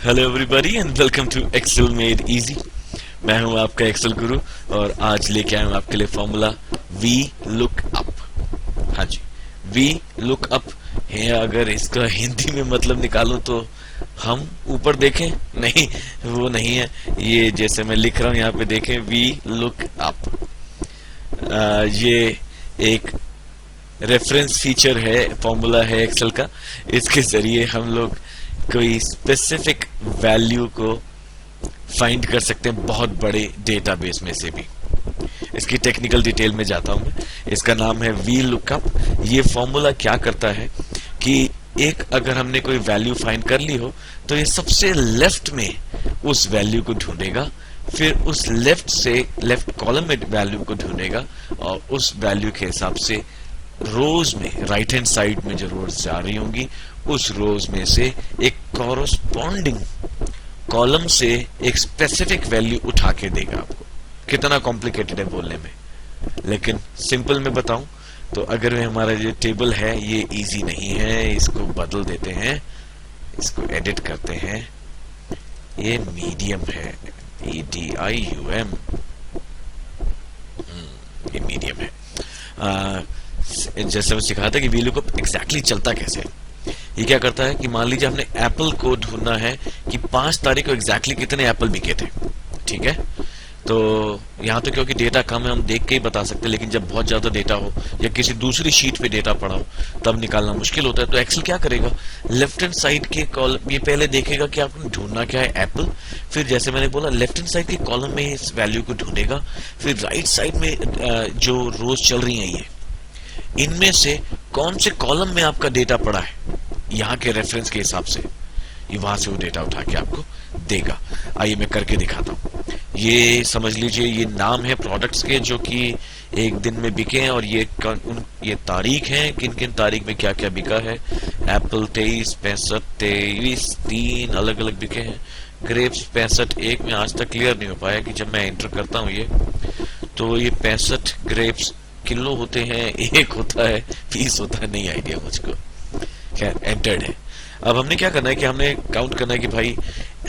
Hello everybody and welcome to Excel made easy. मैं हूं आपका एक्सेल गुरु और आज लेके आया हूं आपके लिए फॉर्मूला वी लुक अप। हाँ जी, वी लुक अप है। अगर इसका हिंदी में मतलब निकालूं तो हम ऊपर देखें, नहीं वो नहीं है। ये जैसे मैं लिख रहा हूं यहाँ पे देखें, वी लुक अप। ये एक रेफरेंस फीचर है, फॉर्मूला है एक्सेल का। इसके जरिए हम लोग कोई स्पेसिफिक वैल्यू को फाइंड कर सकते हैं बहुत बड़े डेटाबेस में से भी। इसकी टेक्निकल डिटेल में जाता हूं मैं। इसका नाम है वी लुकअप। ये फॉर्मूला क्या करता है कि एक अगर हमने कोई वैल्यू फाइंड कर ली हो तो ये सबसे लेफ्ट में उस वैल्यू को ढूंढेगा, फिर उस लेफ्ट कॉलम में वैल्यू को ढूंढेगा और उस वैल्यू के हिसाब से रोज में राइट हैंड साइड में जो रोज जा रही होंगी उस रोज में से एक कॉरस्पॉन्डिंग कॉलम से एक स्पेसिफिक वैल्यू उठा के देगा आपको। कितना कॉम्प्लिकेटेड है बोलने में, लेकिन सिंपल में बताऊं तो अगर हमारा ये टेबल है ये इजी नहीं है, इसको बदल देते हैं, इसको एडिट करते हैं। ये मीडियम है, EDIUM, ये मीडियम है। जैसे मैं सिखाया था कि वी लुकअप एग्जैक्टली चलता कैसे है। ये क्या करता है कि मान लीजिए हमने एप्पल को ढूंढना है कि 5 तारीख को एग्जैक्टली कितने एप्पल बिके थे, ठीक है। तो यहाँ तो क्योंकि डेटा कम है हम देख के ही बता सकते हैं, लेकिन जब बहुत ज्यादा डेटा हो या किसी दूसरी शीट पे डेटा पड़ा हो तब निकालना मुश्किल होता है। तो एक्सेल क्या करेगा, लेफ्ट हैंड साइड के कॉलम ये पहले देखेगा कि आपने ढूंढना क्या है, एप्पल। फिर जैसे मैंने बोला लेफ्ट हैंड साइड के कॉलम में इस वैल्यू को ढूंढेगा, फिर राइट साइड में जो रोज चल रही है ये इनमें से कौन से कॉलम में आपका डेटा पड़ा है यहाँ के रेफरेंस के हिसाब से ये वहां से वो डेटा उठा के आपको देगा। आइए मैं करके दिखाता हूँ। ये समझ लीजिए ये नाम है प्रोडक्ट्स के जो कि एक दिन में बिके हैं और ये तारीख है किन किन तारीख में क्या क्या बिका है। एप्पल 23, 65, 23, 3 अलग अलग बिके हैं। ग्रेप्स 65, एक में आज तक क्लियर नहीं हो पाया कि जब मैं एंटर करता हूँ ये तो ये 65 ग्रेप्स किलो होते हैं, एक होता है, 20 होता है, नहीं आइडिया मुझको। खैर एंटर्ड है। अब हमने क्या करना है कि हमने काउंट करना है कि भाई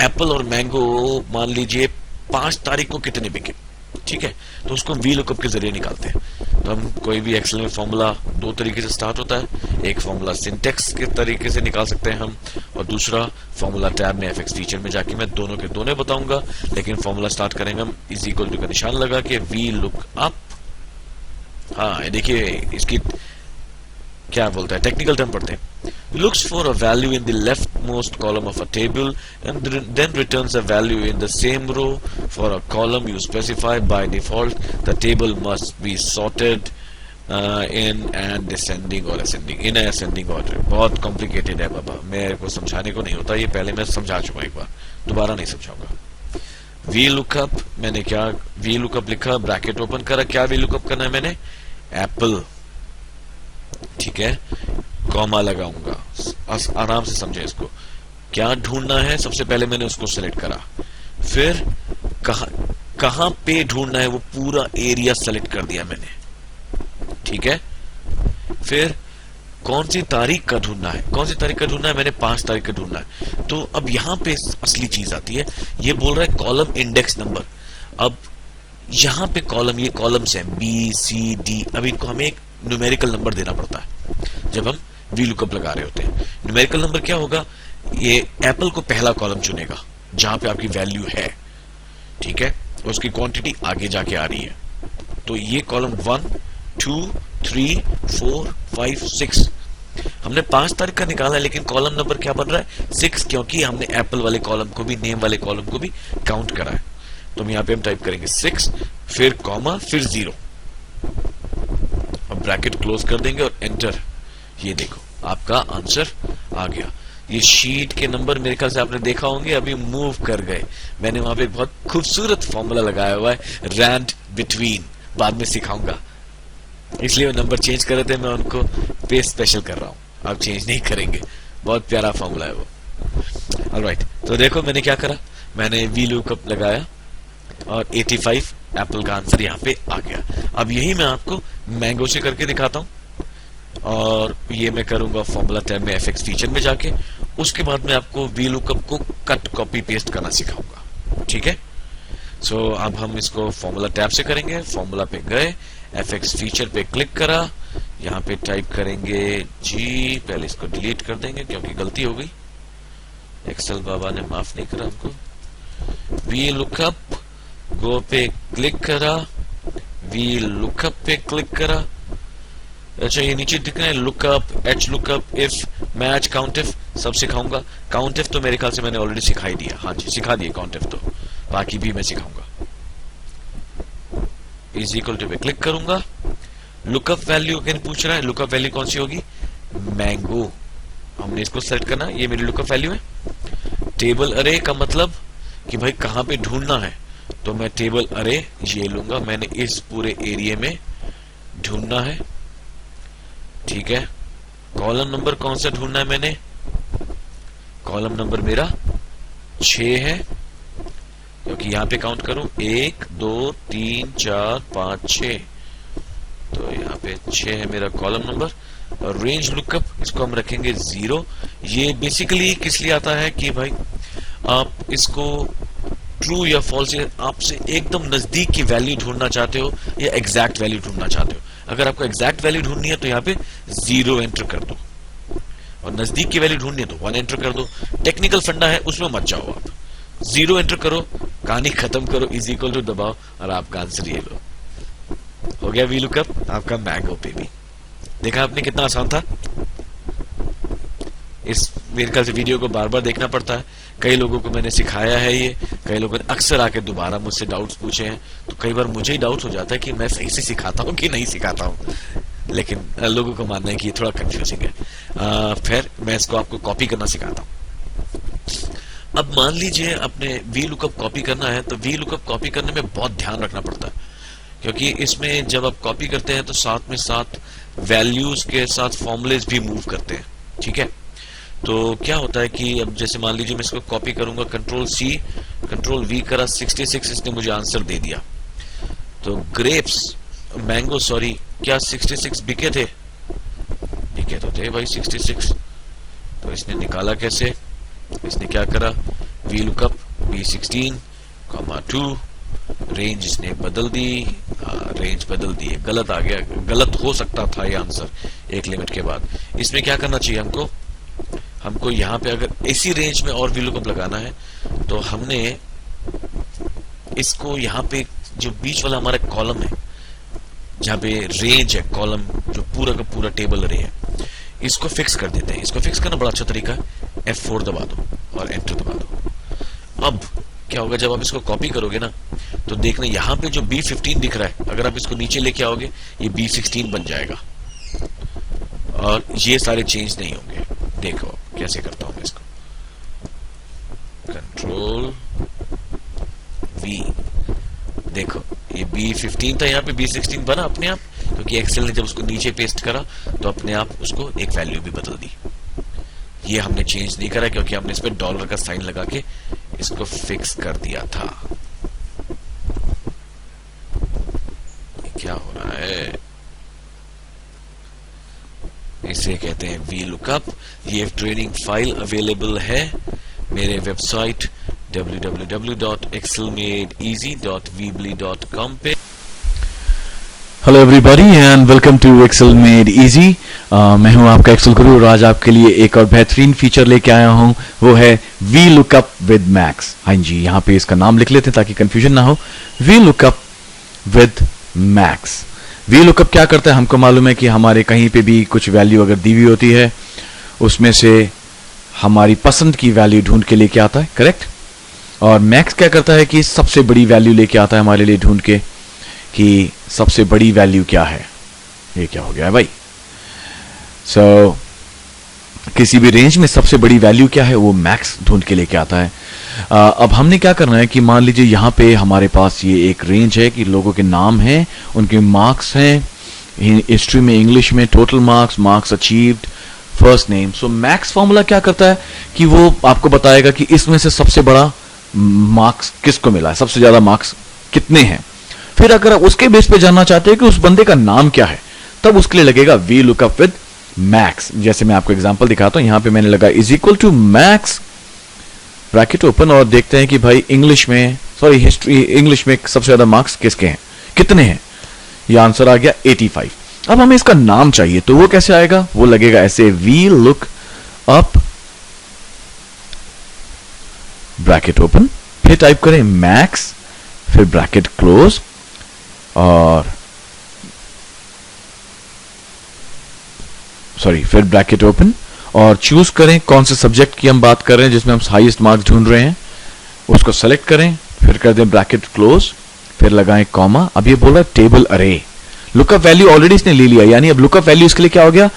एप्पल और मैंगो मान लीजिए 5 तारीख को कितने बिके, ठीक है। तो उसको वी लुकअप के जरिए निकालते हैं। तो हम कोई भी एक्सेल में फॉर्मूला 2 तरीके से स्टार्ट होता है। एक फॉर्मूला सिंटेक्स के तरीके से निकाल सकते हैं हम, और दूसरा फॉर्मूला टैब में FX टीचर में जाके मैं दोनों के दोनों बताऊंगा। लेकिन फॉर्मूला स्टार्ट करेंगे हम इज इक्वल टू का निशान लगा के वी लुक अप। हाँ देखिए इसकी क्या बोलता है, टेक्निकल टर्म पढ़ते हैं। Looks for a value in the leftmost column of a table and then returns a value in the same row for a column you specify. By default, the table must be sorted in and descending or ascending in a ascending order. बहुत complicated है बाबा, मेरे को समझाने को नहीं होता, ये पहले मैं समझा चुका एक बार, दोबारा नहीं समझाऊंगा। वी लुकअप मैंने क्या वी लुकअप लिखा, ब्रैकेट ओपन करा, क्या वी लुकअप करना है मैंने, एप्पल, ठीक है, कॉमा लगाऊंगा, आराम से समझे इसको। क्या ढूंढना है, सबसे पहले मैंने उसको सिलेक्ट करा, फिर कहां पे ढूंढना है वो पूरा एरिया सेलेक्ट कर दिया मैंने, ठीक है। फिर कौन सी तारीख का ढूंढना है, कौन सी तारीख का ढूंढना है, मैंने 5 तारीख का ढूंढना है। तो अब यहां पे असली चीज आती है, ये बोल रहा है कॉलम इंडेक्स नंबर। अब यहां पे कॉलम, ये कॉलम्स हैं BCD। अब इनको हमें एक न्यूमेरिकल नंबर देना पड़ता है जब हम वी लुकअप लगा रहे होते हैं। न्यूमेरिकल नंबर क्या होगा, ये एप्पल को पहला कॉलम चुनेगा जहां पे आपकी वैल्यू है, ठीक है, उसकी क्वांटिटी आगे जाके आ रही है। तो ये कॉलम 1 2 3 4 5 6 हमने 5 तारीख का निकाला है, लेकिन कॉलम नंबर क्या बन रहा है 6, क्योंकि हमने एप्पल वाले कॉलम को भी, नेम वाले कॉलम को भी काउंट करा है। तो यहाँ पे हम टाइप करेंगे 6, फिर कॉमा, फिर 0, अब ब्रैकेट क्लोज कर देंगे और एंटर। ये देखो आपका आंसर आ गया। ये शीट के नंबर मेरे ख्याल से आपने देखा होंगे, अभी मूव कर गए। मैंने वहां पे एक बहुत खूबसूरत फॉर्मूला लगाया हुआ है, रैंड बिटवीन, बाद में सिखाऊंगा, इसलिए वो नंबर चेंज कर रहे थे, मैं उनको पे स्पेशल कर रहा हूं, आप चेंज नहीं करेंगे। बहुत प्यारा फॉर्मूला है वो। ऑलराइट, तो देखो मैंने क्या करा, मैंने वी लुकअप लगाया और 85 एप्पल का आंसर यहाँ पे आ गया। अब यही मैं आपको मैंगो से करके दिखाता हूँ, और ये मैं करूंगा फॉर्मूला टैब में FX फीचर में जाके, उसके बाद में आपको VLOOKUP को कट कॉपी पेस्ट करना सिखाऊंगा, ठीक है। सो अब हम इसको फॉर्मूला टैब से करेंगे। फॉर्मूला पे गए, FX फीचर पे क्लिक करा, यहाँ पे टाइप करेंगे जी, पहले इसको डिलीट कर देंगे क्योंकि गलती हो गई, एक्सेल बाबा ने माफ नहीं करा हमको। VLOOKUP गो पे क्लिक करा, VLOOKUP पे क्लिक करा। अच्छा, ये नीचे दिख रहा है लुकअप, HLOOKUP, इफ, मैच, काउंटिफ सब सिखाऊंगा। काउंटिफ तो मेरे ख्याल से मैंने ऑलरेडी सिखाई दिया, हाँ जी सिखा दिया काउंटिफ, तो बाकी भी मैं सिखाऊंगा। इज इक्वल टू पे क्लिक करूंगा, लुकअप वैल्यू अगेन पूछ रहा है, लुकअप वैल्यू कौन सी होगी, मैंगो, हमने इसको सेलेक्ट करना, ये मेरी लुकअप वैल्यू है। टेबल अरे का मतलब कि भाई कहां पे ढूंढना है, तो मैं टेबल अरे ये लूंगा, मैंने इस पूरे एरिया में ढूंढना है, ठीक है। कॉलम नंबर कौन सा ढूंढना है मैंने, कॉलम नंबर मेरा 6 है, क्योंकि यहां पे काउंट करूं 1 2 3 4 5 6, तो यहाँ पे 6 है मेरा कॉलम नंबर। और रेंज लुकअप इसको हम रखेंगे 0। ये बेसिकली किस लिए आता है कि भाई आप इसको ट्रू या फॉल्स, आपसे एकदम नजदीक की वैल्यू ढूंढना चाहते हो या एग्जैक्ट वैल्यू ढूंढना चाहते हो। अगर आपको एग्जैक्ट वैल्यू ढूंढनी है तो यहाँ पे 0 एंटर कर दो, और नजदीक की वैल्यू ढूंढनी है तो 1 एंटर कर दो। टेक्निकल फंडा है, उसमें मत जाओ आप, 0 एंटर करो, कहानी खत्म करो, इज इक्वल टू दबाओ और आपका आंसर ये लो, हो गया VLOOKUP आपका मैंगो पे भी। देखा आपने कितना आसान था। इस मेरे ख्याल से वीडियो को बार बार देखना पड़ता है, कई लोगों को मैंने सिखाया है ये, कई लोगों ने अक्सर आके दोबारा मुझसे डाउट्स पूछे हैं, तो कई बार मुझे ही डाउट हो जाता है कि मैं सही से सिखाता हूँ कि नहीं सिखाता हूँ, लेकिन लोगों को मानना है कि ये थोड़ा कंफ्यूजिंग है। फिर मैं इसको आपको कॉपी करना सिखाता हूँ। अब मान लीजिए अपने VLOOKUP कॉपी करना है, तो VLOOKUP कॉपी करने में बहुत ध्यान रखना पड़ता है, क्योंकि इसमें जब आप कॉपी करते हैं तो साथ में साथ वैल्यूज के साथ फॉर्मूलेज भी मूव करते हैं, ठीक है। तो क्या होता है कि अब जैसे मान लीजिए मैं इसको कॉपी करूंगा, Ctrl+C Ctrl+V करा, 66 इसने मुझे आंसर दे दिया। तो ग्रेप्स, मैंगो सॉरी, क्या 66 बिके थे, बिके तो थे भाई 66, तो इसने निकाला कैसे, इसने क्या करा, VLOOKUP B16, 2, रेंज इसने बदल दी, रेंज बदल दी, गलत आ गया, गलत हो सकता था ये आंसर एक लिमिट के बाद। इसमें क्या करना चाहिए हमको यहाँ पे अगर इसी रेंज में और VLOOKUP लगाना है, तो हमने इसको यहाँ पे जो बीच वाला हमारा कॉलम है, जहाँ पे रेंज है, कॉलम जो पूरा का पूरा टेबल अरे है, इसको फिक्स कर देते हैं। इसको फिक्स करना बड़ा अच्छा तरीका है, F4 दबा दो और एंटर दबा दो। अब क्या होगा, जब आप इसको कॉपी करोगे ना, तो देखना यहाँ पे जो B15 दिख रहा है, अगर आप इसको नीचे लेके आओगे ये B16 बन जाएगा, और ये सारे चेंज नहीं होंगे। देखो कैसे करता हूं मैं इसको, Ctrl+V, देखो ये B15 था, यहाँ पे B16 बना अपने आप, क्योंकि एक्सेल ने जब उसको नीचे पेस्ट करा तो अपने आप उसको एक वैल्यू भी बदल दी। ये हमने चेंज नहीं करा क्योंकि हमने इस पे डॉलर का साइन लगा के इसको फिक्स कर दिया था। क्या हो रहा है, इसे कहते हैं VLOOKUP। ये ट्रेनिंग फाइल अवेलेबल है मेरे वेबसाइट www.excelmadeeasy.weebly.com पे। Hello everybody and welcome to Excel made easy. मैं हूं आपका एक्सेल गुरु और आज आपके लिए एक और बेहतरीन फीचर लेके आया हूं, वो है VLOOKUP विद मैक्स। हाँ जी, यहाँ पे इसका नाम लिख लेते हैं ताकि कंफ्यूजन ना हो, VLOOKUP विद मैक्स। VLOOKUP क्या करता है, हमको मालूम है कि हमारे कहीं पे भी कुछ वैल्यू अगर दी हुई होती है, उसमें से हमारी पसंद की वैल्यू ढूंढ के लेके आता है, करेक्ट। और मैक्स क्या करता है कि सबसे बड़ी वैल्यू लेके आता है हमारे लिए ढूंढ के, कि सबसे बड़ी वैल्यू क्या है। ये क्या हो गया है भाई, किसी भी रेंज में सबसे बड़ी वैल्यू क्या है वो मैक्स ढूंढ के लेके आता है। अब हमने क्या करना है कि मान लीजिए यहाँ पे हमारे पास ये एक रेंज है कि लोगों के नाम हैं, उनके मार्क्स हैं, हिस्ट्री में, इंग्लिश में total marks, marks achieved, first name. So max formula क्या करता है कि वो आपको बताएगा कि इसमें से सबसे बड़ा मार्क्स किसको मिला है, सबसे ज्यादा मार्क्स कितने हैं। फिर अगर आप उसके बेस पे जानना चाहते हैं कि उस बंदे का नाम क्या है, तब उसके लिए लगेगा VLOOKUP विद मैक्स, जैसे मैं आपको एग्जांपल दिखाता हूं, यहां पे मैंने लगा is equal to max bracket open, और देखते हैं कि भाई इंग्लिश में, सॉरी हिस्ट्री, इंग्लिश में सबसे ज्यादा मार्क्स किसके हैं, कितने हैं। ये आंसर आ गया 85। अब हमें इसका नाम चाहिए, तो वो कैसे आएगा, वो लगेगा ऐसे, V look up bracket open, फिर टाइप करें मैक्स, फिर ब्रैकेट क्लोज, और सॉरी फिर ब्रैकेट ओपन, और चूज करें कौन से सब्जेक्ट की हम बात कर रहे हैं जिसमें हम हाईएस्ट मार्क्स ढूंढ रहे हैं, उसको सेलेक्ट करें, फिर कर दें ब्रैकेट क्लोज, फिर लगाएं कॉमा। अब ये बोल रहा है टेबल अरे, लुकअप वैल्यू ऑलरेडी इसने ले लिया, यानी अब लुकअप वैल्यू इसके लिए क्या हो गया,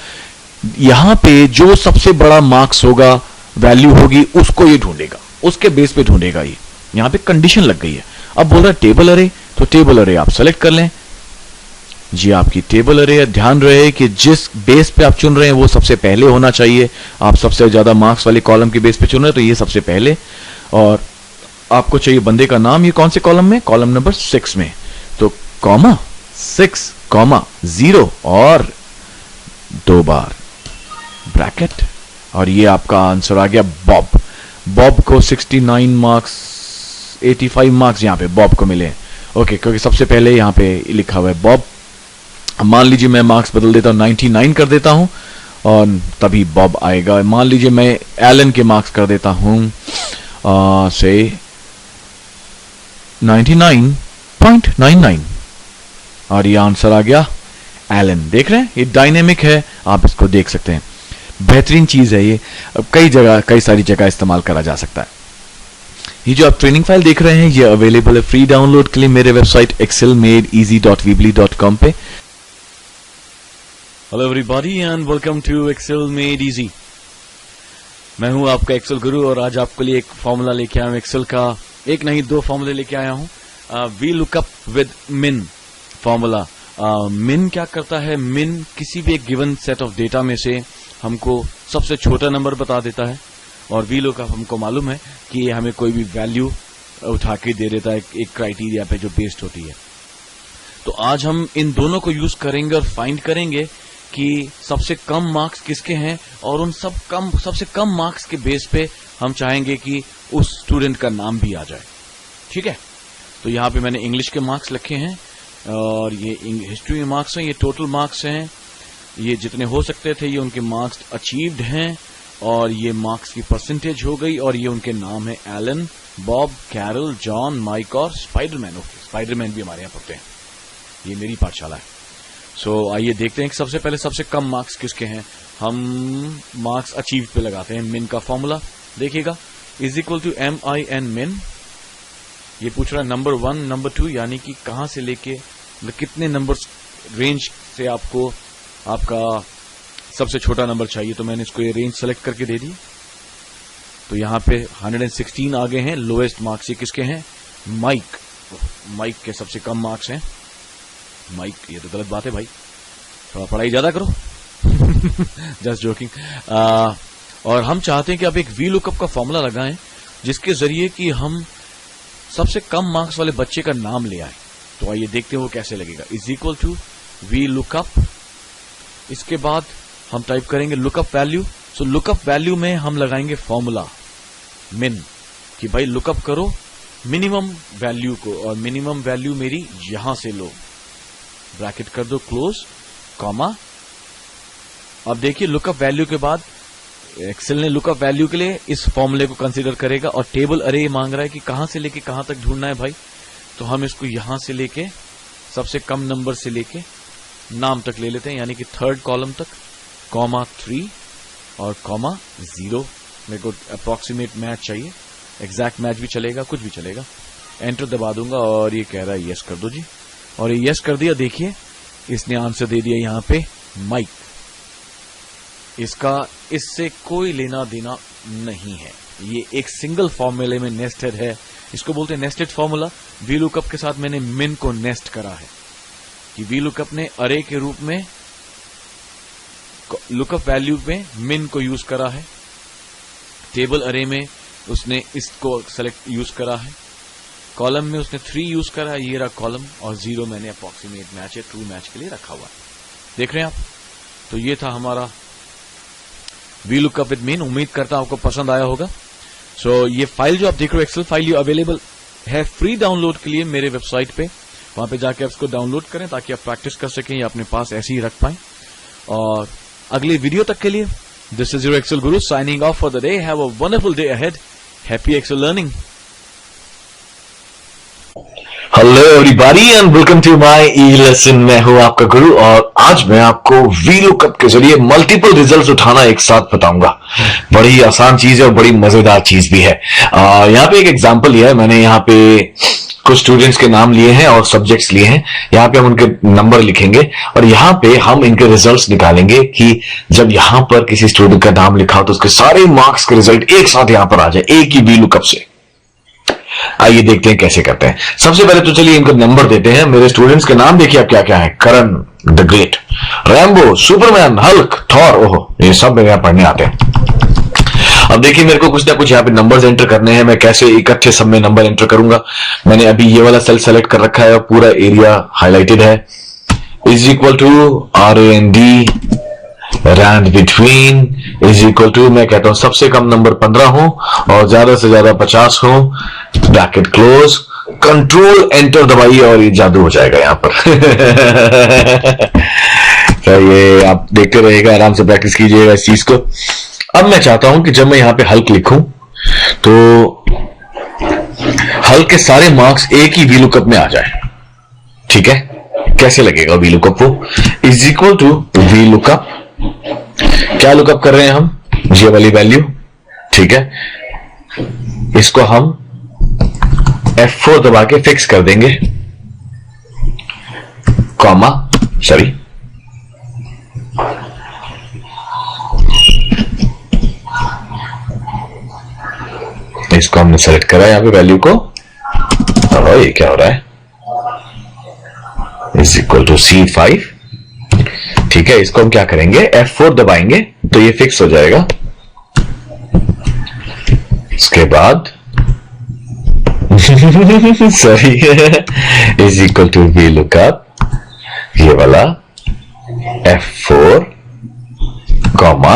यहां पे जो सबसे बड़ा मार्क्स होगा, वैल्यू होगी, उसको ये ढूंढेगा, उसके बेस पे ढूंढेगा। ये यहां पे कंडीशन लग गई है। अब बोल रहा है टेबल अरे, तो टेबल अरे आप सेलेक्ट कर लें जी, आपकी टेबल अरे है। ध्यान रहे कि जिस बेस पे आप चुन रहे हैं वो सबसे पहले होना चाहिए। आप सबसे ज्यादा मार्क्स वाले कॉलम के बेस पे चुन रहे हैं तो ये सबसे पहले, और आपको चाहिए बंदे का नाम, ये कौन से कॉलम में, कॉलम नंबर 6 में, तो कॉमा 6 कॉमा 0 और 2 बार ब्रैकेट, और ये आपका आंसर आ गया बॉब। बॉब को 69 मार्क्स, 85 मार्क्स यहां पे बॉब को मिले। ओके, क्योंकि सबसे पहले यहां पे लिखा हुआ है बॉब। मान लीजिए मैं मार्क्स बदल देता हूं, 99 कर देता हूं, और तभी बॉब आएगा। मान लीजिए मैं एलन के मार्क्स कर देता हूं से 99.99, और ये आंसर आ गया एलन। देख रहे हैं, ये डायनेमिक है, आप इसको देख सकते हैं, बेहतरीन चीज है ये। अब कई सारी जगह इस्तेमाल करा जा सकता है। ये जो आप ट्रेनिंग फाइल देख रहे हैं ये अवेलेबल है फ्री डाउनलोड के लिए मेरे वेबसाइट excelmadeeasy.weebly.com पे। Hello everybody and welcome to Excel made easy. मैं हूं आपका एक्सेल गुरु, और आज आपके लिए एक फॉर्मूला लेके आया हूं एक्सेल का। एक नहीं, 2 फॉर्मूले लेके आया हूं। वी लुकअप विद मिन फॉर्मूला। मिन क्या करता है, मिन किसी भी एक गिवन सेट ऑफ डेटा में से हमको सबसे छोटा नंबर बता देता है, और वी लुकअप हमको मालूम है कि ये हमें कोई भी वैल्यू उठा के दे देता है एक क्राइटेरिया पे जो बेस्ड होती है। तो आज हम इन दोनों को यूज करेंगे और फाइंड करेंगे कि सबसे कम मार्क्स किसके हैं, और उन सबसे कम मार्क्स के बेस पे हम चाहेंगे कि उस स्टूडेंट का नाम भी आ जाए। ठीक है, तो यहाँ पे मैंने इंग्लिश के मार्क्स लिखे हैं, और ये हिस्ट्री में मार्क्स हैं, ये टोटल मार्क्स हैं, ये जितने हो सकते थे ये उनके मार्क्स अचीव्ड हैं, और ये मार्क्स की परसेंटेज हो गई, और ये उनके नाम है Alan, Bob, Carol, John, Mike और स्पाइडरमैन। ओके, स्पाइडरमैन भी हमारे यहाँ पढ़ते हैं, ये मेरी पाठशाला है। सो आइए देखते हैं कि सबसे पहले सबसे कम मार्क्स किसके हैं। हम मार्क्स अचीव पे लगाते हैं। मिन का फॉर्मूला देखिएगा, इज इक्वल टू MIN मिन। ये पूछ रहा है नंबर 1 नंबर 2, यानी कि कहां से लेके कितने नंबर्स रेंज से आपको आपका सबसे छोटा नंबर चाहिए। तो मैंने इसको ये रेंज सेलेक्ट करके दे दी। तो यहां पे 116 आ गए हैं। लोएस्ट मार्क्स ये किसके हैं, माइक के सबसे कम मार्क्स हैं माइक। ये तो गलत बात है भाई, थोड़ा पढ़ाई ज्यादा करो। Just joking. और हम चाहते हैं कि आप एक वी लुकअप का फॉर्मूला लगाएं जिसके जरिए कि हम सबसे कम मार्क्स वाले बच्चे का नाम ले आए। तो आइए देखते हैं वो कैसे लगेगा। Is equal to V lookup, इसके बाद हम टाइप करेंगे lookup value. So lookup value में हम लगाएंगे फॉर्मूला मिन, कि भाई लुकअप करो मिनिमम वैल्यू को, और मिनिमम वैल्यू मेरी यहां से लो, ब्रैकेट कर दो क्लोज, कॉमा। अब देखिए लुकअप वैल्यू के बाद एक्सेल ने लुकअप वैल्यू के लिए इस फॉर्मूले को कंसीडर करेगा, और टेबल अरे मांग रहा है कि कहां से लेके कहां तक ढूंढना है भाई। तो हम इसको यहां से लेके सबसे कम नंबर से लेके नाम तक ले लेते हैं, यानी कि 3rd कॉलम तक, कॉमा 3 और कॉमा 0। मेरे को अप्रोक्सीमेट मैच चाहिए, एग्जैक्ट मैच भी चलेगा, कुछ भी चलेगा। एंटर दबा दूंगा और ये कह रहा है यस कर दो जी, और ये यस कर दिया। देखिए इसने आंसर दे दिया यहां पे माइक। इसका इससे कोई लेना देना नहीं है, ये एक सिंगल फॉर्मूले में नेस्टेड है। इसको बोलते हैं नेस्टेड फॉर्मूला। वी लुकअप के साथ मैंने मिन को नेस्ट करा है, कि वी लुकअप ने अरे के रूप में लुकअप वैल्यू में मिन को यूज करा है, टेबल अरे में उसने इसको सेलेक्ट यूज करा है, कॉलम में उसने 3 यूज करा है, ये रहा कॉलम, और 0 मैंने अप्रोक्सीमेट मैच है ट्रू मैच के लिए रखा हुआ है। देख रहे हैं आप। तो ये था हमारा VLOOKUP with main। उम्मीद करता हूं आपको पसंद आया होगा। सो ये फाइल जो आप देख रहे हो एक्सेल फाइल, ये अवेलेबल है फ्री डाउनलोड के लिए मेरे वेबसाइट पे। वहां पे जाके आप इसको डाउनलोड करें ताकि आप प्रैक्टिस कर सकें या अपने पास ऐसे ही रख पाएं। और अगले वीडियो तक के लिए this is your Excel guru signing off for the day. Have a wonderful day ahead. Happy Excel learning. Hello everybody and welcome to my e lesson. मैं हूं आपका गुरु और आज मैं आपको VLOOKUP के जरिए मल्टीपल रिजल्ट्स उठाना एक साथ बताऊंगा। बड़ी आसान चीज है और बड़ी मजेदार चीज भी है। यहाँ पे एक एग्जांपल लिया है मैंने। यहाँ पे कुछ स्टूडेंट्स के नाम लिए हैं और सब्जेक्ट्स लिए हैं। यहाँ पे हम उनके नंबर लिखेंगे और यहाँ पे हम इनके रिजल्ट्स निकालेंगे कि जब यहाँ पर किसी स्टूडेंट का नाम लिखा हो तो उसके सारे मार्क्स के रिजल्ट एक साथ यहाँ पर आ जाए एक ही VLOOKUP से। आइए देखते हैं कैसे करते हैं। सबसे पहले तो चलिए इनको नंबर देते हैं। मेरे स्टूडेंट्स के नाम देखिए आप क्या क्या है। Karan the great, Rambo, Superman, Hulk, Thor, ओहो ये सब मेरे यहाँ पढ़ने आते हैं। अब देखिए मेरे को कुछ ना कुछ यहाँ पे नंबर्स एंटर करने हैं। मैं कैसे इकट्ठे सब में नंबर एंटर करूंगा। मैंने अभी ये वाला सेल सेलेक्ट कर रखा है और पूरा एरिया हाईलाइटेड है। Is equal to RAND rand between is equal to, मैं कहता हूं सबसे कम नंबर 15 हो और ज्यादा से ज्यादा 50 हो। ब्रैकेट क्लोज, कंट्रोल एंटर दबाइए और ये जादू हो जाएगा यहां पर। तो ये आप देखते रहिएगा, आराम से प्रैक्टिस कीजिएगा इस चीज को। अब मैं चाहता हूं कि जब मैं यहां पे हल्क लिखूं तो हल्क के सारे मार्क्स एक ही VLOOKUP में आ जाए। ठीक है, कैसे लगेगा VLOOKUP को। इज इक्वल टू VLOOKUP, क्या लुकअप कर रहे हैं हम, ये वाली वैल्यू। ठीक है, इसको हम F4 दबा के फिक्स कर देंगे, कॉमा, सॉरी इसको हमने सेलेक्ट करा यहां पे वैल्यू को। और ये क्या हो रहा है, इज इक्वल टू C5। ठीक है, इसको हम क्या करेंगे, F4 दबाएंगे तो ये फिक्स हो जाएगा। इसके बाद sorry is equal to VLOOKUP, ये वाला F4 कॉमा।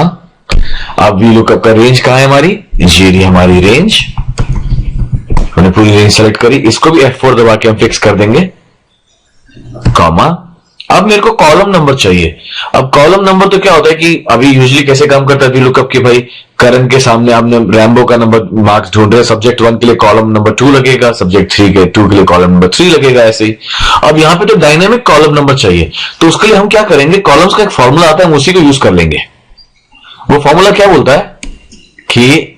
अब VLOOKUP का रेंज कहां है हमारी, ये रही हमारी रेंज। हमने पूरी रेंज सेलेक्ट करी, इसको भी F4 दबा के हम फिक्स कर देंगे, कॉमा। अब मेरे को कॉलम नंबर चाहिए। अब कॉलम नंबर तो क्या होता है कि अभी यूजुअली कैसे काम करता है VLOOKUP कि भाई करण के सामने आपने रैम्बो का नंबर मार्क्स ढूंढ रहे हैं, सब्जेक्ट 1 के लिए कॉलम नंबर 2 लगेगा, सब्जेक्ट 3 के 2 के लिए कॉलम नंबर 3 लगेगा, ऐसे ही। अब यहां पे तो डायनेमिक कॉलम नंबर चाहिए, तो उसके लिए हम क्या करेंगे, कॉलम्स का एक फॉर्मूला आता है, हम उसी को यूज कर लेंगे। वो फॉर्मूला क्या बोलता है कि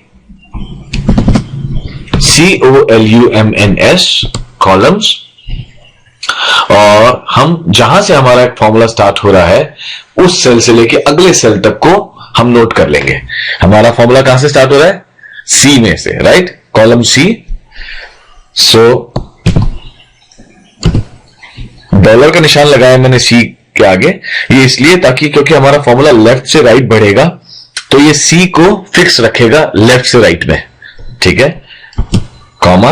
COLUMNS कॉलम्स, और हम जहां से हमारा एक फॉर्मूला स्टार्ट हो रहा है उस सेल से लेके अगले सेल तक को हम नोट कर लेंगे। हमारा फॉर्मूला कहां से स्टार्ट हो रहा है, C में से, राइट, कॉलम C। सो डॉलर का निशान लगाया मैंने C के आगे, ये इसलिए ताकि क्योंकि हमारा फॉर्मूला लेफ्ट से राइट बढ़ेगा तो ये C को फिक्स रखेगा लेफ्ट से राइट में। ठीक है, कॉमा।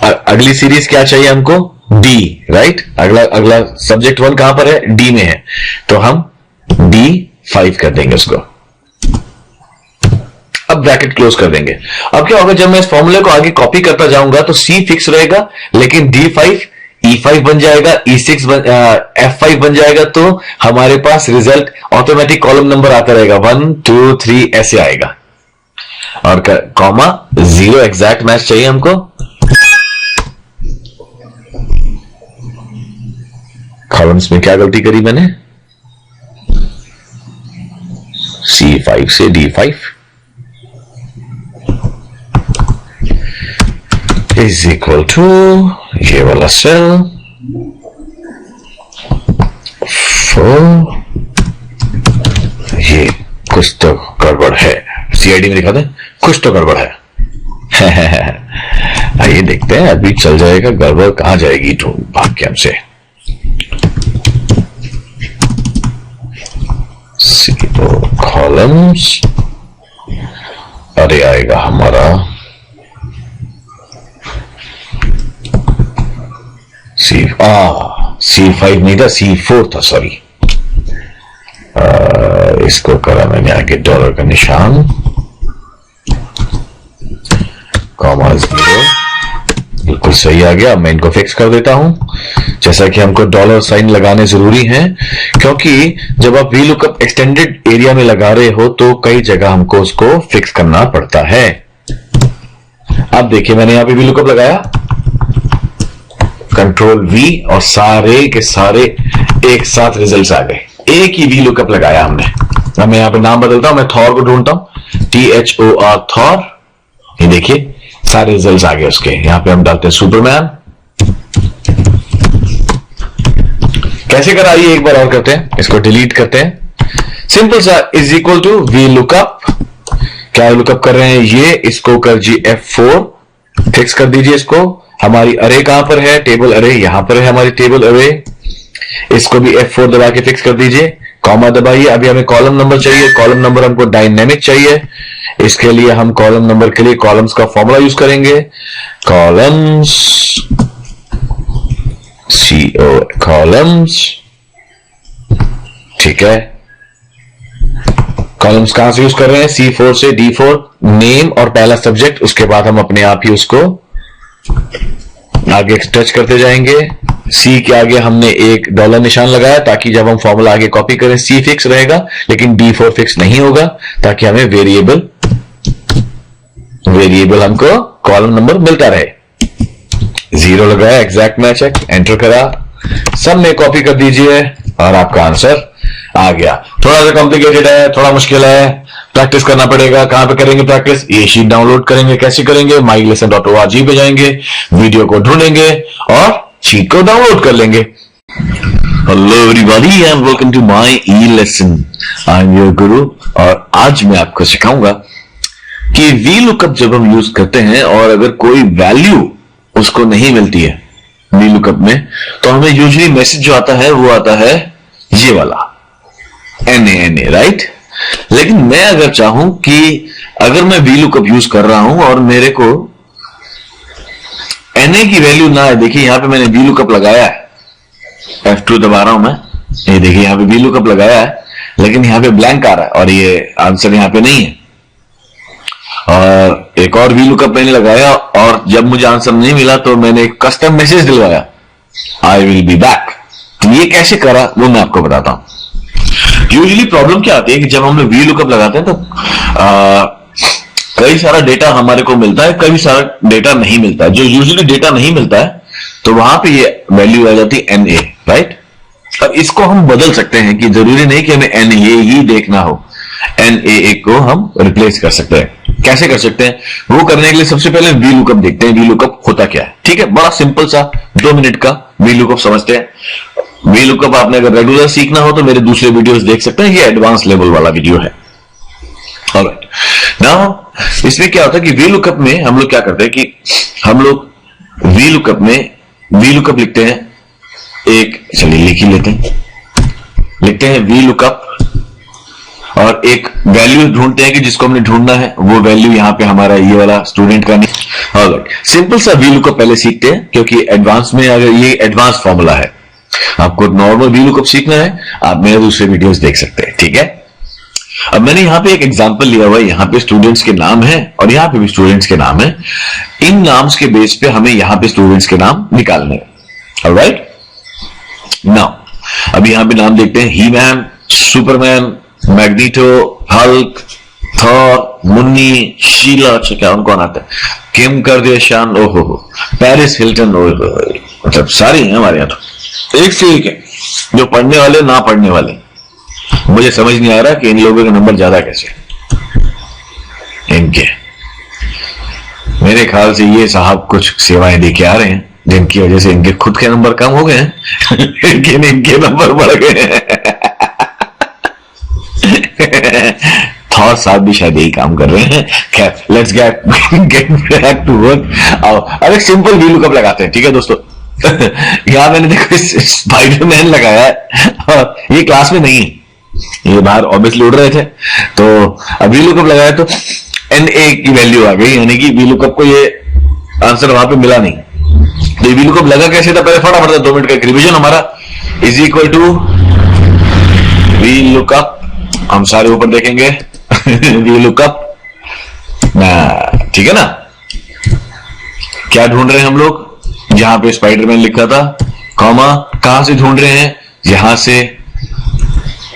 अगली सीरीज क्या चाहिए हमको, D, राइट। अगला सब्जेक्ट 1 कहां पर है, D में है, तो हम D5 कर देंगे उसको। अब ब्रैकेट क्लोज कर देंगे। अब क्या होगा, जब मैं इस फॉर्मूले को आगे कॉपी करता जाऊंगा तो C फिक्स रहेगा, लेकिन D5 E5 बन जाएगा, E6 F5 बन जाएगा, तो हमारे पास रिजल्ट ऑटोमेटिक कॉलम नंबर आता रहेगा, 1 2 3 ऐसे आएगा। और कॉमा 0 एग्जैक्ट मैच चाहिए हमको। कॉलम्स में क्या गलती करी मैंने, C5 से D5 इज इक्वल टू ये वाला सेल 4। ये कुछ तो गड़बड़ है, CID में दिखा दें, कुछ तो गड़बड़ है। आइए देखते हैं, अभी चल जाएगा, गड़बड़ कहां जाएगी तो भाग्य हमसे। तो कॉलम्स, अरे आएगा हमारा C5 नहीं था, C4 था, सॉरी। और इसको करा मैंने आगे डॉलर का निशान, कॉमा 0, बिल्कुल सही आ गया। मैं इनको फिक्स कर देता हूं। जैसा कि हमको डॉलर साइन लगाने जरूरी है, क्योंकि जब आप वी लुकअप एक्सटेंडेड एरिया में लगा रहे हो तो कई जगह हमको उसको फिक्स करना पड़ता है। अब देखिए मैंने यहां पे वी लुकअप लगाया, कंट्रोल वी, और सारे के सारे एक साथ रिजल्ट्स आ गए। एक ही वी लुकअप लगाया हमने। अब मैं यहां पे नाम बदलता हूं, मैं थॉर को ढूंढता हूं, THOR, थॉर। ये देखिए सारे रिजल्ट्स आ गए उसके। यहां पे हम डालते हैं सुपरमैन। कैसे करा, ये एक बार और करते हैं, इसको डिलीट करते हैं। सिंपल सा, is equal to V lookup. क्या लुकअप कर रहे हैं ये, इसको कर जी F4, फिक्स कर दीजिए इसको। हमारी अरे कहां पर है, टेबल अरे यहां पर है हमारी टेबल अरे। इसको भी F4 दबा के फिक्स कर दीजिए, कॉमा दबाइए। अभी हमें कॉलम नंबर चाहिए, कॉलम नंबर हमको डायनेमिक चाहिए। इसके लिए हम कॉलम नंबर के लिए कॉलम्स का फॉर्मूला यूज करेंगे, कॉलम्स कॉलम्स, ठीक है। कॉलम्स कहां से यूज कर रहे हैं, C4 से D4, नेम और पहला सब्जेक्ट, उसके बाद हम अपने आप ही उसको आगे टच करते जाएंगे। सी के आगे हमने एक डॉलर निशान लगाया ताकि जब हम फॉर्मूला आगे कॉपी करें सी फिक्स रहेगा, लेकिन D4 फिक्स नहीं होगा, ताकि हमें वेरिएबल हमको कॉलम नंबर मिलता रहे। 0 लगाया, एग्जैक्ट मैच है, एंटर करा, सब में कॉपी कर दीजिए और आपका आंसर आ गया। थोड़ा सा कॉम्प्लिकेटेड है, थोड़ा मुश्किल है, प्रैक्टिस करना पड़ेगा। कहां पे करेंगे प्रैक्टिस, ये शीट डाउनलोड करेंगे। कैसे करेंगे, mylesson.org पे जाएंगे, वीडियो को ढूंढेंगे और शीट को डाउनलोड कर लेंगे। Hello everybody and welcome to my e lesson. I am your guru, और आज मैं आपको सिखाऊंगा कि वी लुकअप जब हम यूज करते हैं और अगर कोई वैल्यू उसको नहीं मिलती है वी लुकअप में, तो हमें यूजुअली मैसेज जो आता है वो आता है ये वाला NA, राइट। लेकिन मैं अगर चाहूं कि अगर मैं वी लुकअप यूज कर रहा हूं और मेरे को NA की वैल्यू ना है, देखिए यहां पे मैंने वी लुकअप लगाया है, F2 दबा रहा हूं मैं, ये देखिए यहां पे वी लुकअप लगाया है, लेकिन यहां पे ब्लैंक आ रहा है और ये आंसर यहां पे नहीं है। और एक और वी लुकअप मैंने लगाया और जब मुझे आंसर नहीं मिला तो मैंने एक कस्टम मैसेज दिलवाया, आई विल बी बैक। तो ये कैसे करा वो मैं आपको बताता हूं। यूजुअली प्रॉब्लम क्या आती है कि जब हम लोग वी लुकअप लगाते हैं तो कई सारा डेटा हमारे को मिलता है, कई सारा डेटा नहीं मिलता है। जो यूजुअली डेटा नहीं मिलता है तो वहां पे ये वैल्यू आ जाती है NA, राइट। अब इसको हम बदल सकते हैं कि जरूरी नहीं कि हमें NA ही देखना हो, NA को हम रिप्लेस कर सकते हैं। कैसे कर सकते हैं, वो करने के लिए सबसे पहले वी लुकअप देखते हैं, वी लुकअप होता क्या है। ठीक है, बड़ा सिंपल सा 2 मिनट का वी लुकअप समझते हैं। वी लुकअप आपने अगर रेगुलर सीखना हो तो मेरे दूसरे वीडियोस देख सकते हैं, ये एडवांस लेवल वाला वीडियो है। ऑलराइट, नाउ इसमें क्या होता है कि वी लुकअप में हम लोग क्या करते हैं कि हम लोग वी लुकअप में वी लुकअप लिखते हैं, एक चलिए लिख ही लेते हैं, लिखते हैं वी लुकअप और एक वैल्यू ढूंढते हैं कि जिसको हमने ढूंढना है वो वैल्यू यहाँ पे हमारा ये वाला स्टूडेंट का नहीं। ऑलराइट, सिंपल सा वी लुकअप पहले सीखते हैं, क्योंकि एडवांस में अगर ये एडवांस फॉर्मूला है, आपको नॉर्मल वी लुकअप सीखना है आप मेरे दूसरे वीडियोस देख सकते हैं। ठीक है, अब मैंने यहाँ पे एक एग्जांपल लिया हुआ है, यहाँ पे स्टूडेंट्स के नाम है और यहाँ पे भी स्टूडेंट्स के नाम है। इन नाम्स के बेस पे हमें यहाँ पे स्टूडेंट्स के नाम निकालने हैं। ऑलराइट, नाउ अब यहाँ पे नाम देखते हैं, He-Man, Superman, Magneto, Hulk, Thor, Munni, Sheela, अच्छा क्या कौन आता है, किम करदेशान, ओहो, पेरिस हिल्टन, ओहो, मतलब सारे हैं हमारे यहाँ, तो एक से एक है, जो पढ़ने वाले ना पढ़ने वाले। मुझे समझ नहीं आ रहा कि इन लोगों के नंबर ज्यादा कैसे इनके। मेरे ख्याल से ये साहब कुछ सेवाएं दे के आ रहे हैं जिनकी वजह से इनके खुद के नंबर कम हो गए हैं लेकिन इनके नंबर बढ़ गए हैं। थॉर साहब भी शायद यही काम कर रहे हैं। खैर, let's get back to work. अब एक सिंपल वी लुकअप लगाते हैं। ठीक है दोस्तों, यहां मैंने देखो स्पाइडरमैन लगाया है और ये क्लास में नहीं है, ये बाहर ऑब्वियसली उड़ रहे थे, तो अब वी लुकअप लगाया तो NA की वैल्यू आ गई, यानी कि वी लुकअप को ये आंसर वहां पे मिला नहीं। तो वी लुकअप लगा कैसे था, पहले फटाफट 2 मिनट का रिवीजन हमारा, is equal to V lookup हम सारे ऊपर देखेंगे वी लुकअप ना, ठीक है ना। क्या ढूंढ रहे हैं हम लोग, जहां पे स्पाइडरमैन लिखा था, कॉमा कहां से ढूंढ रहे हैं, यहां से।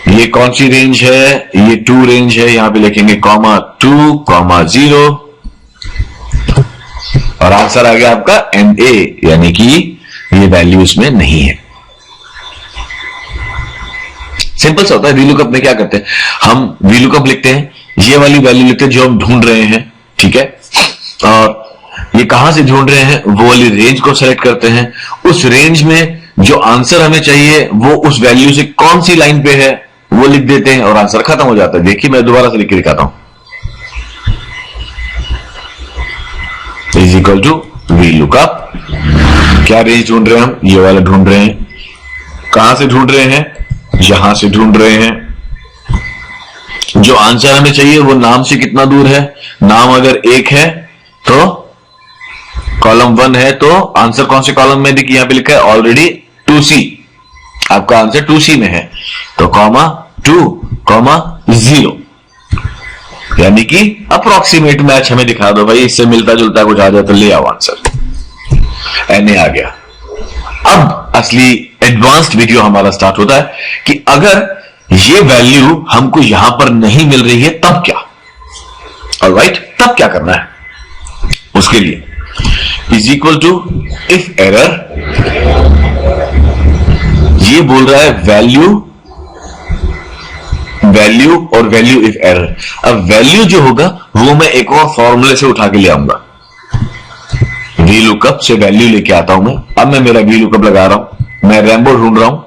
ये कौन सी रेंज है, ये 2 रेंज है, यहां पे लिखेंगे कॉमा 2 कॉमा 0 और आंसर आ गया आपका NA, यानी कि ये वैल्यू इसमें नहीं है। सिंपल सा होता है। वीलुकअप में क्या करते हैं, हम वीलुकअप लिखते हैं, ये वाली वैल्यू लिखते हैं जो हम ढूंढ रहे हैं, ठीक है, और ये कहां से ढूंढ रहे हैं वो वाली रेंज को सेलेक्ट करते हैं। उस रेंज में जो आंसर हमें चाहिए वो उस वैल्यू से कौन सी लाइन पे है वो लिख देते हैं और आंसर खत्म हो जाता है। देखिए मैं दोबारा से लिख के दिखाता हूं, is equal to V lookup. क्या रेंज ढूंढ रहे हैं हम, ये वाला ढूंढ रहे हैं। कहां से ढूंढ रहे हैं, यहां से ढूंढ रहे हैं। जो आंसर हमें चाहिए वो नाम से कितना दूर है, नाम अगर 1 है तो कॉलम 1 है तो आंसर कौन से कॉलम में, देखिए यहां पे लिखा है ऑलरेडी 2C, आपका आंसर 2C में है, तो कॉमा 2 कॉमा 0, यानी कि अप्रोक्सीमेट मैच हमें दिखा दो भाई, इससे मिलता जुलता कुछ आ जाए तो ले आओ आंसर, NA आ गया। अब असली एडवांस्ड वीडियो हमारा स्टार्ट होता है कि अगर ये वैल्यू हमको यहां पर नहीं मिल रही है तब क्या, ऑलराइट, तब क्या करना है। उसके लिए is equal to if error, ये बोल रहा है वैल्यू वैल्यू और वैल्यू इफ एरर। अब वैल्यू जो होगा वो मैं एक और फॉर्मूले से उठा के ले आऊंगा, वी लुकअप से वैल्यू लेके आता हूं मैं। अब मैं मेरा वी लुकअप लगा रहा हूं, मैं रैम्बो ढूंढ रहा हूं,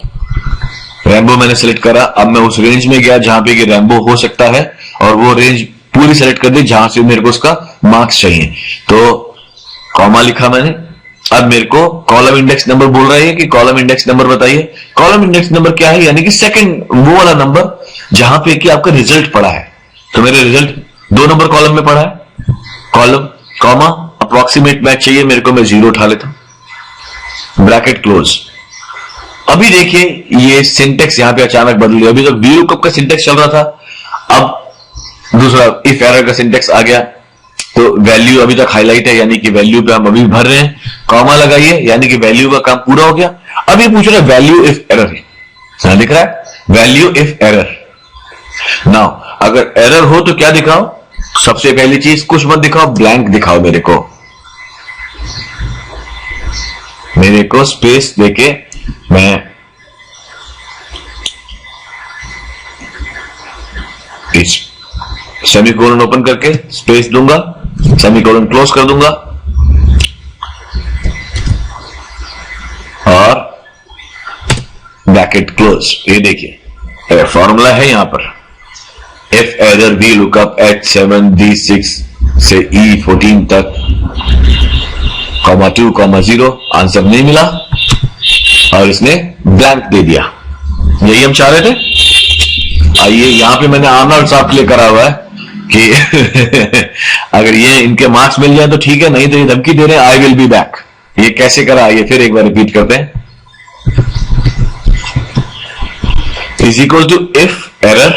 रैम्बो मैंने सेलेक्ट करा। अब मैं उस रेंज में गया जहां पे कि रैम्बो हो सकता है और वो रेंज पूरी सेलेक्ट कर दी जहां से मेरे को उसका मार्क्स चाहिए, तो कॉमा लिखा मैंने। अब मेरे को कॉलम इंडेक्स नंबर बोल रहा है कि कॉलम इंडेक्स नंबर बताइए। कॉलम इंडेक्स नंबर क्या है, यानी कि सेकंड वो वाला नंबर जहां पे कि आपका रिजल्ट पड़ा है, तो मेरे रिजल्ट 2 नंबर कॉलम में पड़ा है, कॉलम कॉमा अप्रोक्सीमेट मैच चाहिए मेरे को, मैं 0 उठा लेता हूं, ब्रैकेट क्लोज। अभी देखिए ये सिंटेक्स यहां पे अचानक बदल गया। अभी तो वी लुकअप का सिंटेक्स चल रहा था, अब दूसरा इफ एरर का सिंटेक्स आ गया, तो वैल्यू अभी तक हाईलाइट है, यानी कि वैल्यू पे हम अभी भर रहे हैं, कॉमा लगाइए, यानी कि वैल्यू का काम पूरा हो गया। अब ये पूछ रहा है वैल्यू इफ एरर है, यहां दिख रहा है वैल्यू इफ एरर। नाउ अगर एरर हो तो क्या दिखाओ, सबसे पहली चीज कुछ मत दिखाओ, ब्लैंक दिखाओ मेरे को स्पेस देके मैं इस सेमीकोलन ओपन करके स्पेस दूंगा, सेमीकोलन क्लोज कर दूंगा और ब्रैकेट क्लोज। ये देखिए फॉर्मूला है यहां पर, if error V lookup at 7 D6 से E14 तक, कॉमा 2 कॉमा 0, आंसर नहीं मिला और इसने ब्लैंक दे दिया। यही हम चाह रहे थे। आइए यहां पे मैंने आर्नल्ड साहब के लिए करा हुआ है कि अगर ये इनके मार्क्स मिल जाए तो ठीक है, नहीं तो ये धमकी दे रहे हैं आई विल बी बैक। ये कैसे करा, आइए फिर एक बार रिपीट करते हैं। Is equal to if error,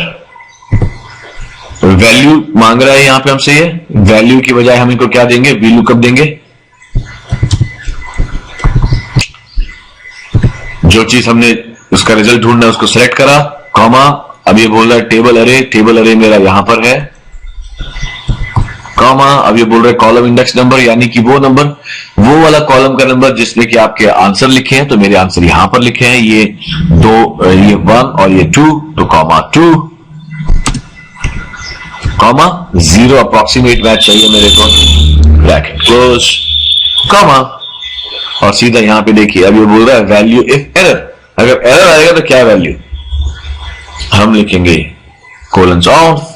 value मांग रहा है यहां पे हमसे, ये वैल्यू की बजाय हम इनको क्या देंगे, वी लुकअप देंगे। जो चीज हमने उसका रिजल्ट ढूंढना है उसको सेलेक्ट करा, कॉमा, अब ये बोल रहा है टेबल अरे मेरा यहां पर है, कॉमा, अब ये बोल रहा है कॉलम इंडेक्स नंबर, यानी कि वो नंबर, वो वाला कॉलम का नंबर जिसमें कि आपके आंसर लिखे हैं, तो मेरे आंसर यहां पर लिखे हैं, ये 1 और ये 2, तो कॉमा 2 कॉमा 0, अप्रोक्सीमेट मैच चाहिए मेरे को, ब्रैकेट क्लोज, कॉमा, और सीधा यहां पे देखिए अब ये बोल रहा है वैल्यू इफ एरर। अगर एरर आएगा तो क्या वैल्यू, हम लिखेंगे कोलन्स ऑफ,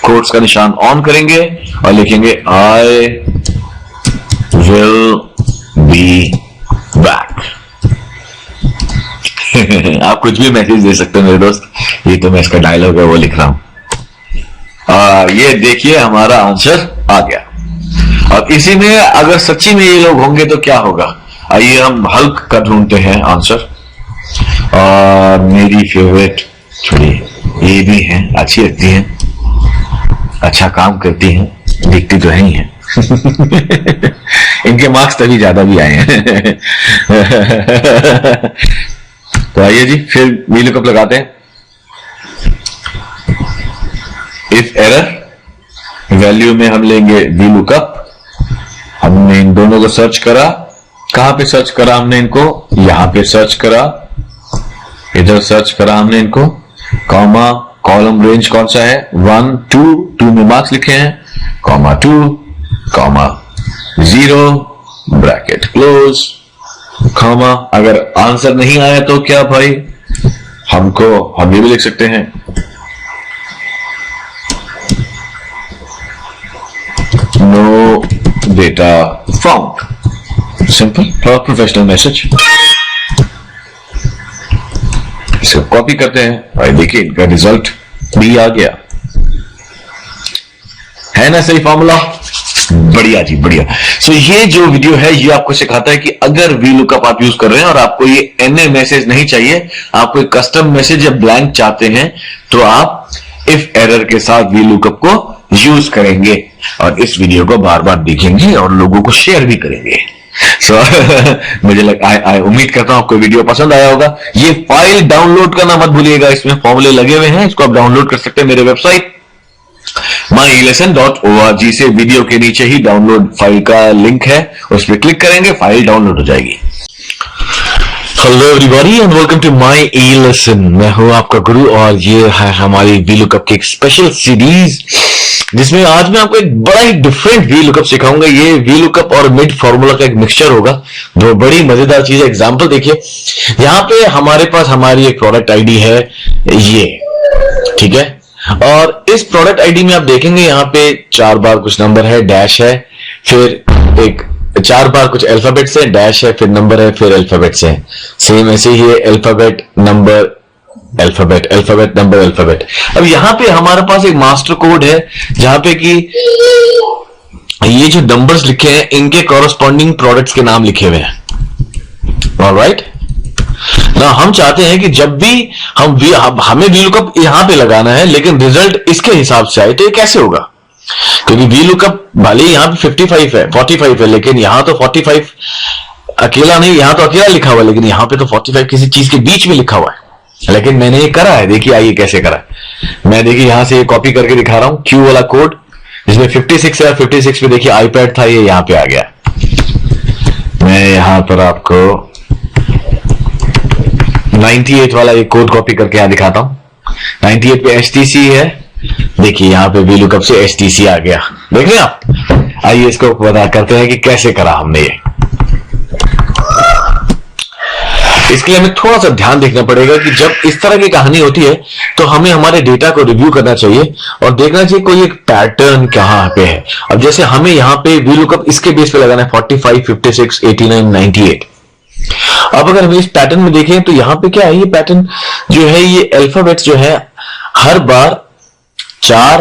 कोट्स का निशान ऑन करेंगे और लिखेंगे आई विल बी बैक। आप कुछ भी मैसेज दे सकते हैं मेरे दोस्त, ये तो मैं इसका डायलॉग है वो लिख रहा हूं। ये देखिए हमारा आंसर आ गया। और इसी में अगर सच्ची में ये लोग होंगे तो क्या होगा, आइए हम हल्क का ढूंढते हैं आंसर। और मेरी फेवरेट थोड़ी ये भी हैं, अच्छी लगती हैं, अच्छा काम करती हैं, दिखती तो है ही हैं। इनके मार्क्स तभी ज्यादा भी आए हैं। तो आइए जी फिर VLOOKUP लगाते हैं। इफ एरर वैल्यू में हम लेंगे VLOOKUP। हमने इन दोनों को सर्च करा, कहां पे सर्च करा हमने इनको, यहां पे सर्च करा, इधर सर्च करा हमने इनको, कॉमा, कॉलम रेंज कौन सा है 1 2 2 में मार्क्स लिखे हैं, comma 2 comma 0 bracket close, comma. अगर आंसर नहीं आया तो क्या भाई, हम ये भी लिख सकते हैं, नो डेटा फाउंड, सिंपल और प्रोफेशनल मैसेज। इसको कॉपी करते हैं, भाई देखिए इनका रिजल्ट भी आ गया है ना, सही फॉर्मूला, बढ़िया जी बढ़िया। सो ये जो वीडियो है ये आपको सिखाता है कि अगर VLOOKUP आप यूज कर रहे हैं और आपको ये NA मैसेज नहीं चाहिए, आपको एक कस्टम मैसेज या ब्लैंक चाहते हैं, तो आप इफ एरर के साथ VLOOKUP को यूज करेंगे और इस वीडियो को बार बार देखेंगे और लोगों को शेयर भी करेंगे। मुझे उम्मीद करता हूं आपको वीडियो पसंद आया होगा। ये फाइल डाउनलोड करना मत भूलिएगा, इसमें फॉर्मूले लगे हुए हैं, इसको आप डाउनलोड कर सकते हैं मेरे वेबसाइट myelesson.org से। वीडियो के नीचे ही डाउनलोड फाइल का लिंक है, उस पर क्लिक करेंगे, फाइल डाउनलोड हो जाएगी। Hello everybody and welcome to my E-Lesson। मैं हूं आपका गुरु और ये है हमारी VLOOKUP की एक स्पेशल सीरीज, जिसमें आज मैं आपको एक बड़ा ही डिफरेंट VLOOKUP सिखाऊंगा। ये VLOOKUP और मिड फॉर्मूला का एक मिक्सचर होगा, दो बड़ी मजेदार चीज है। एग्जांपल देखिए, यहां पे हमारे पास हमारी एक प्रोडक्ट आईडी है ये, ठीक है, और इस प्रोडक्ट आईडी में आप देखेंगे यहाँ पे 4 बार कुछ नंबर है, डैश है, फिर एक 4 बार कुछ अल्फाबेट्स है, डैश है, फिर नंबर है, फिर अल्फाबेट्स है। सेम ऐसे ही है, alphabet number alphabet, alphabet number alphabet. अब यहां पे हमारे पास एक मास्टर कोड है जहां पे कि ये जो नंबर्स लिखे हैं इनके कॉरेस्पॉन्डिंग प्रोडक्ट्स के नाम लिखे हुए हैं। ऑलराइट, ना हम चाहते हैं कि जब भी हमें VLOOKUP यहां पे लगाना है लेकिन रिजल्ट इसके हिसाब से आए, तो ये कैसे होगा? क्योंकि VLOOKUP भले ही यहां पे 55 है, 45 है, लेकिन यहां तो 45 अकेला नहीं, यहां तो अकेला लिखा हुआ है, लेकिन यहां पे तो 45 किसी चीज के बीच में लिखा हुआ है। लेकिन मैंने ये करा है, देखिए आइए कैसे करा है। मैं देखिए यहां से ये कॉपी करके दिखा रहा हूं, Q वाला कोड जिसमें 56 है, 56 पे देखिए iPad था, ये यहां पे आ गया। मैं यहां पर आपको 98 वाला एक कोड कॉपी करके यहां दिखाता हूं। 98 पे HTC है, देखिए यहां पे VLOOKUP से HTC आ गया, देख रहे आप। आइए इसको पता करते हैं कि कैसे करा हमने ये। इसके लिए हमें थोड़ा सा ध्यान देखना पड़ेगा कि जब इस तरह की कहानी होती है तो हमें हमारे डेटा को रिव्यू करना चाहिए और देखना चाहिए कोई एक पैटर्न कहां पे है। अब जैसे हमें यहां पे VLOOKUP इसके बेस पे लगाना है 45, 56, 89, 98। अब अगर हम इस पैटर्न में देखें तो यहां पे क्या है, ये पैटर्न जो है, ये अल्फाबेट्स जो है हर बार 4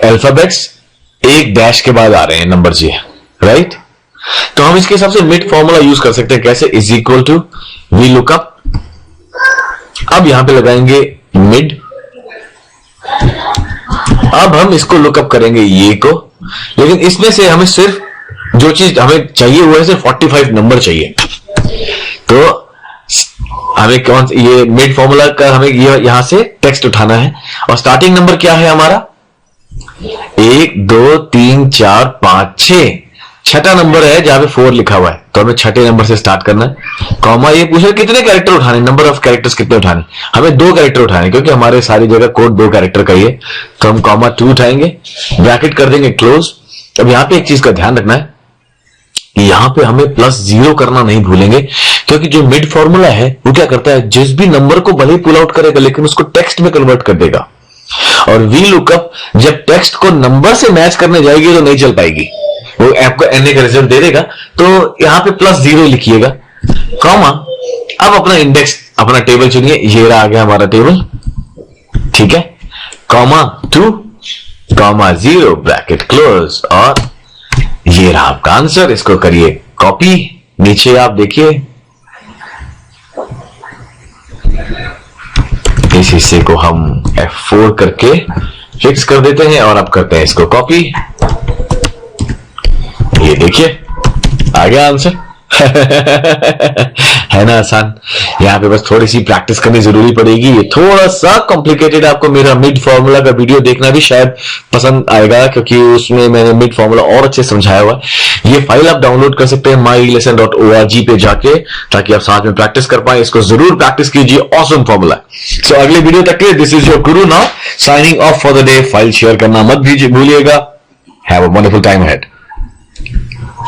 अल्फाबेट्स एक डैश के बाद आ रहे हैं नंबर जी, राइट। तो हम इसके हिसाब से मिड फॉर्मूला यूज कर सकते हैं, कैसे, इज इक्वल टू VLOOKUP। अब यहां पे लगाएंगे मिड, अब हम इसको लुकअप करेंगे ये को, लेकिन इसमें से हमें सिर्फ जो चीज हमें चाहिए वो है सिर्फ 45 नंबर चाहिए। तो हमें कौन, ये मिड फॉर्मूला का हमें यहां से टेक्स्ट उठाना है और स्टार्टिंग नंबर क्या है हमारा 1 2 3 4 5 6, छठा नंबर है जहां पे 4 लिखा हुआ है, तो हमें छठे नंबर से स्टार्ट करना है। कॉमा, ये पूछे कितने कैरेक्टर उठाने, नंबर ऑफ कैरेक्टर्स कितने उठाने, हमें 2 कैरेक्टर उठाने, क्योंकि हमारे सारी जगह कोड 2 कैरेक्टर का ही है, तो हम कॉमा 2 उठाएंगे, ब्रैकेट कर देंगे क्लोज। अब यहां पे एक चीज का ध्यान रखना है, यहां पे हमें +0 करना नहीं भूलेंगे, क्योंकि जो मिड फॉर्मूला है वो क्या करता है, जिस भी नंबर को भले पुल आउट करेगा लेकिन उसको टेक्स्ट में कन्वर्ट कर देगा। और VLOOKUP जब टेक्स्ट को नंबर से मैच करने जाएगी तो नहीं चल पाएगी, वो आपको NA का रिजल्ट दे देगा। तो यहां पे +0 लिखिएगा, कॉमा, अब अपना इंडेक्स, अपना टेबल चुनिए, ये रहा आ गया हमारा टेबल, ठीक है, कॉमा 2 कॉमा 0 ब्रैकेट क्लोज, और ये रहा आपका आंसर। इसको करिए कॉपी, नीचे आप देखिए इस हिस्से को हम F4 करके फिक्स कर देते हैं और अब करते हैं इसको कॉपी। ये देखिए आ गया आंसर। है ना आसान। यहाँ पे बस थोड़ी सी प्रैक्टिस करनी जरूरी पड़ेगी। ये थोड़ा सा कॉम्प्लिकेटेड, आपको मेरा मिड फॉर्मूला का वीडियो देखना भी शायद पसंद आएगा, क्योंकि उसमें मैंने मिड फॉर्मूला और अच्छे समझाया हुआ है। ये फाइल आप डाउनलोड कर सकते हैं mylesson.org पे जाके, ताकि आप साथ में प्रैक्टिस कर पाए। इसको जरूर प्रैक्टिस कीजिए, ऑसम फॉर्मूला। सो अगले वीडियो तक के this is your Guru now signing off for the day. File share करना मत भूलिएगा। Have a wonderful time ahead.